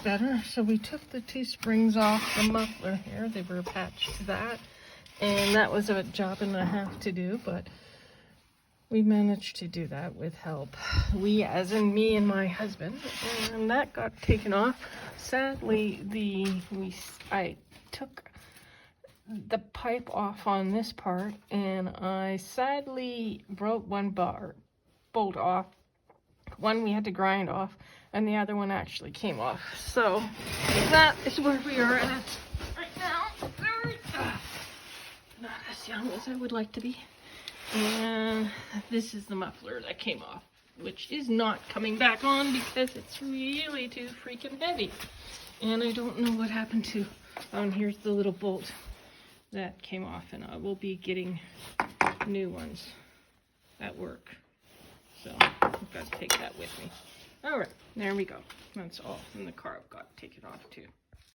better. So we took the two springs off the muffler here. They were attached to that. And that was a job and a half to do, but we managed to do that with help. We, as in me and my husband, and that got taken off. Sadly, I took the pipe off on this part, and I sadly broke one bolt off. One we had to grind off, and the other one actually came off. So that is where we are at right now. Not as young as I would like to be. And this is the muffler that came off, which is not coming back on because it's really too freaking heavy. And I don't know what happened to, and here's the little bolt that came off, and I will be getting new ones at work. So I've got to take that with me. All right, there we go. That's all in the car. I've got to take it off too.